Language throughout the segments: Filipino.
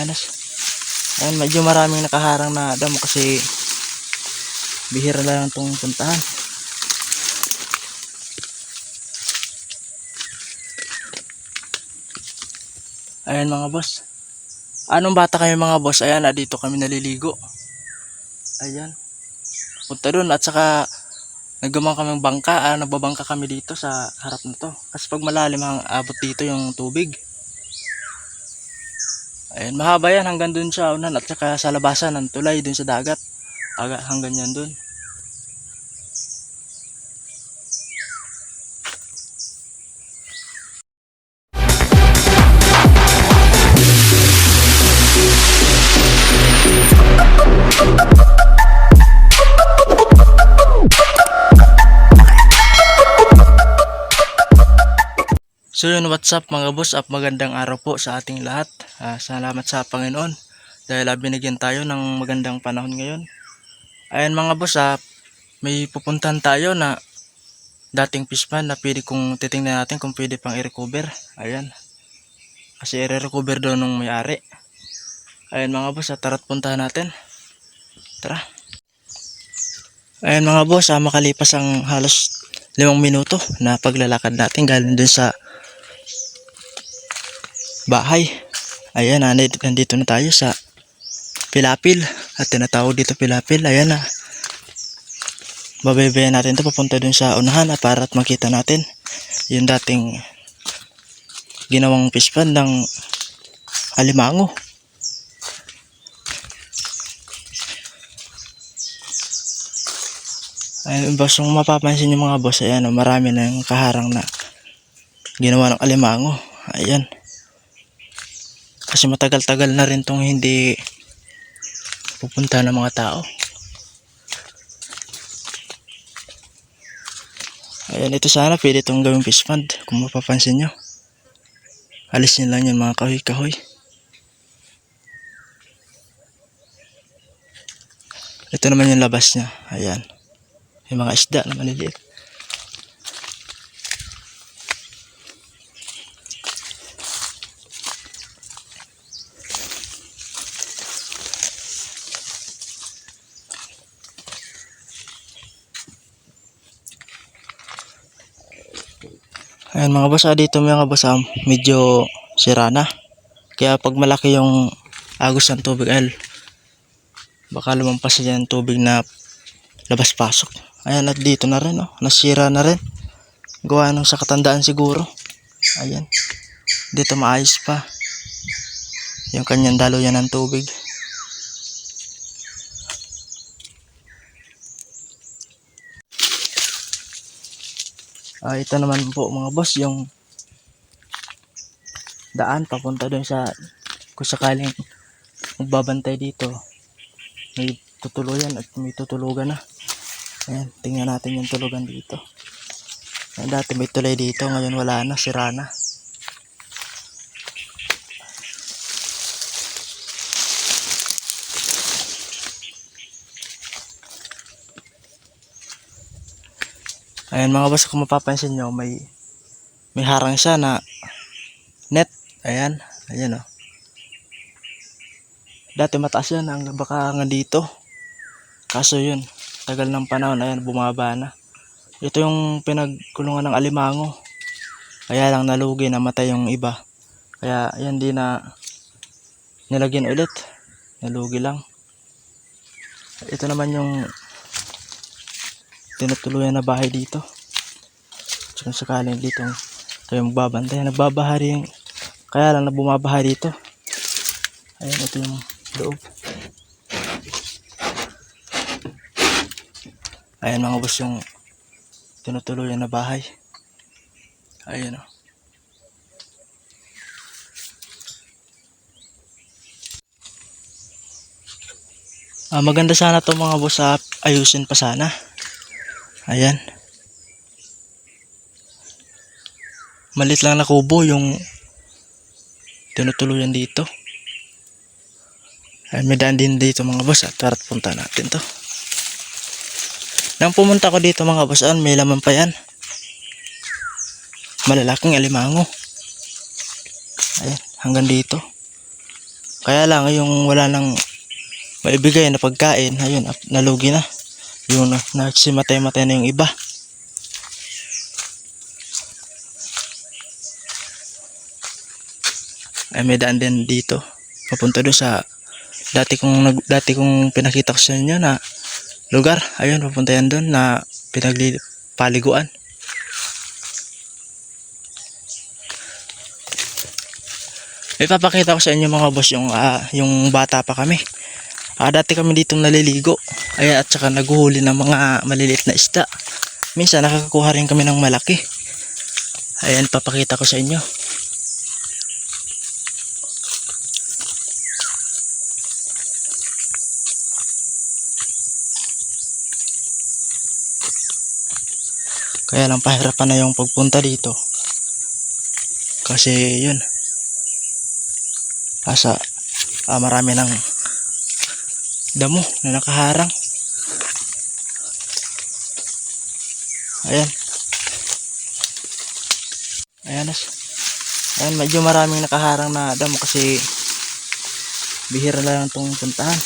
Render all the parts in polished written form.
Marianas. Ayan, medyo maraming nakaharang na damo kasi bihira lang itong puntahan. Ayan mga boss. Anong bata kami mga boss? Ayan, dito kami naliligo. Ayan. Punta doon at saka naggamang kami bangka. Nagbabangka kami dito sa harap na to. Kasi pag malalim ang abot dito yung tubig. Ayan, mahaba yan hanggang dun sa unan at saka sa labasan ng tulay dun sa dagat. Hanggang yan dun. So yun, what's up mga boss, magandang araw po sa ating lahat. Salamat sa Panginoon dahil binigyan tayo ng magandang panahon ngayon. Ayan mga boss, may pupuntahan tayo na dating fish pond na pwede kong titingnan natin kung pwede pang i-recover. Ayan, kasi i-recover daw nung may-ari. Ayan mga boss, tara't puntahan natin. Tara. Ayan mga boss, makalipas ang halos 5 minuto na paglalakad natin galing dun sa bahay. Ayan, nandito na tayo sa Pilapil at tinatawag dito Pilapil. Ayan na, babaybayan natin ito papunta dun sa unahan para at makita natin yung dating ginawang fish pond ng alimango. Ayun boss, kung mapapansin nyo mga boss, ayan, marami na yung kaharang na ginawa ng alimango. Ayan, kasi matagal-tagal na rin tong hindi pupunta ng mga tao. Ayan, ito sana pwede itong gawing fish pond. Kung mapapansin nyo, alisin lang yan mga kahoy-kahoy. Ito naman yung labas nya. Ayan, yung mga isda na maliliit. Ayan mga boss, dito mga boss, medyo sira na. Kaya pag malaki yung agos ng tubig, baka lumampas yan tubig na labas-pasok. Ayan, at dito na rin, nasira na rin. Gawa nung sa katandaan siguro. Ayan, dito maayos pa yung kanyang daluyan ng tubig. Ito naman po mga boss, yung daan papunta doon sa, kung sakaling magbabantay dito, may tutuluyan at may tutulugan na. Ayan, tingnan natin yung tulugan dito. Ayan, dati may tulay dito, ngayon wala na, sira na. Ayan mga boss, kung mapapansin nyo, may harang siya na net. Ayan, ayan dati mataas yan, baka nga dito. Kaso yun, tagal ng panahon, ayan, bumaba na. Ito yung pinagkulungan ng alimango. Kaya lang nalugi, namatay yung iba. Kaya ayan, di na nilagyan ulit. Nalugi lang. Ito naman yung tinutuluyan na bahay dito. Kung sakaling dito kayo magbabantay, nagbabahari yung, kaya lang na bumabaha dito. Ayan, ito yung loob. Ayan mga boss, yung tinutuluyan na bahay. Ayan maganda sana to mga boss, ayusin pa sana. Ayan, malit lang na kubo yung tinutuluyan dito. Ayan, may daan din dito mga boss, at tara't punta natin to. Nang pumunta ko dito mga boss, may laman pa yan, malalaking alimango. Ayan, hanggang dito. Kaya lang yung wala nang maibigay na pagkain, ayun, nalugi na. Yung nagsimatay-matay na yung iba. Ay may daan din dito. Papunta doon sa dati kong pinakita ko sa inyo na lugar. Ayun, papunta yan doon na paliguan. Ipapakita ko sa inyo mga boss yung bata pa kami. Dati kami dito naliligo. Ayan, at saka naghuhuli ng mga maliliit na isda. Minsan nakakakuha rin kami ng malaki. Ayan, papakita ko sa inyo. Kaya lang pahirapan na yung pagpunta dito. Kasi yun. Marami ng damo na nakaharang. Ayan. Ayan, medyo maraming nakaharang na damo kasi bihira lang itong puntahan.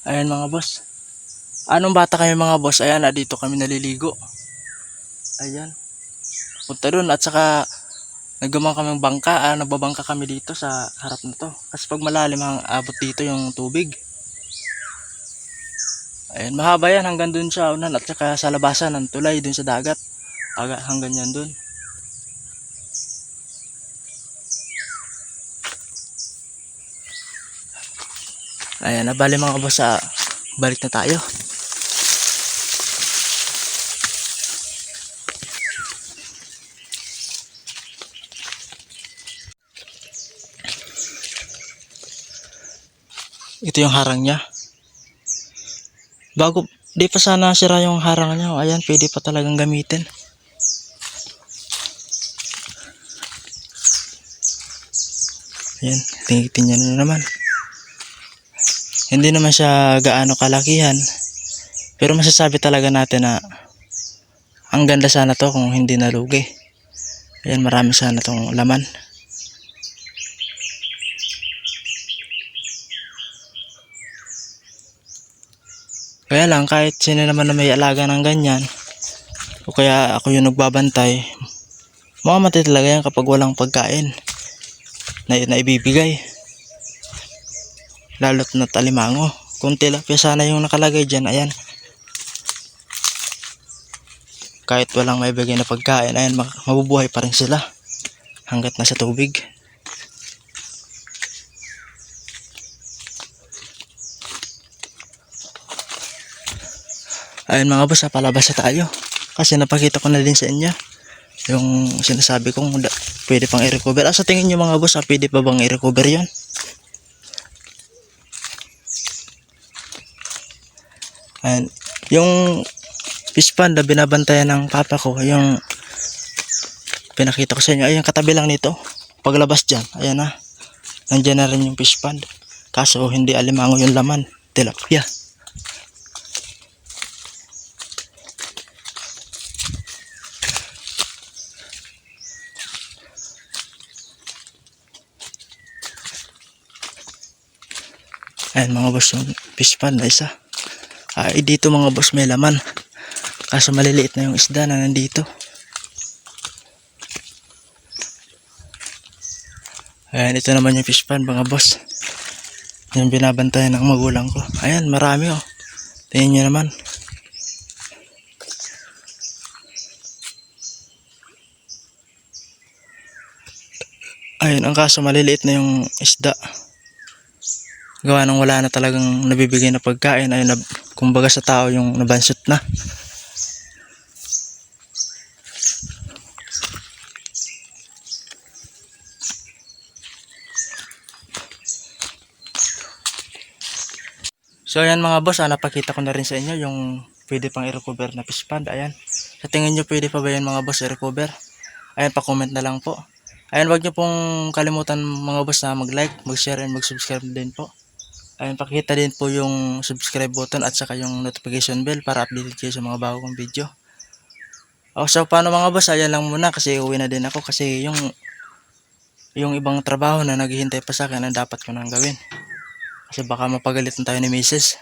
Ayan mga boss. Anong bata kami mga boss? Ayan, dito kami naliligo. Ayan. Punta doon at saka naggamang kami ng bangka. Nagbabangka kami dito sa harap na to. Kasi pag malalim ang abot dito yung tubig. Ayan, mahaba yan hanggang doon sa unan at saka sa labasan ng tulay doon sa dagat. Hanggang yan doon. Ayan, nabali mga boss, balik na tayo. Ito yung harang niya. Di pa sana sira yung harang niya. Ayan, pwede pa talagang gamitin. Ayan, tingin niya na naman. Hindi naman siya gaano kalakihan. Pero masasabi talaga natin na ang ganda sana to kung hindi nalugi. Ayan, marami sana tong laman. Kaya lang kahit sino naman na may alaga ng ganyan, o kaya ako yung nagbabantay, mamamatay talaga yan kapag walang pagkain na ibibigay. Lalo't na talimango. Kung tilapia sana yung nakalagay dyan, ayan. Kahit walang maibigay na pagkain, ayan, mabubuhay pa rin sila hanggat nasa tubig. Ayun mga boss, palabas na tayo. Kasi napakita ko na din sa inyo yung sinasabi kong pwede pang i-recover. Sa tingin nyo mga boss, pwede pa bang i-recover yun? Ayun, yung fish pond na binabantayan ng papa ko, yung pinakita ko sa inyo, ayun katabi lang nito. Paglabas dyan, ayan na, nandyan na rin yung fish pond. Kaso hindi alimango yung laman, tilapia. Ayan mga boss, yung fish pond na isa. Dito mga boss may laman. Kaso maliliit na yung isda na nandito. Ayan, ito naman yung fish pond mga boss. Yung binabantayan ng magulang ko. Ayan, marami oh. Tingnan nyo naman. Ayun, ang kaso maliliit na yung isda. Gawa nang wala na talagang nabibigay na pagkain. Ayun, kumbaga sa tao yung nabansot na. So ayan mga boss, napakita ko na rin sa inyo yung pwede pang i-recover na fish pond. Ayan, sa tingin nyo pwede pa ba yan mga boss i-recover? Ayan, pa-comment na lang po. Ayan, wag nyo pong kalimutan mga boss na mag-like, mag-share, and mag-subscribe din po. Ayan, pakita din po yung subscribe button at saka yung notification bell para updated kayo sa mga bago kong video. So paano mga boss, ayan lang muna kasi uwi na din ako kasi yung ibang trabaho na naghihintay pa sa akin ang dapat ko nang gawin. Kasi baka mapagalitan tayo ni Mrs.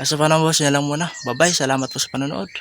So paano boss, yan lang muna. Bye bye, salamat po sa panonood.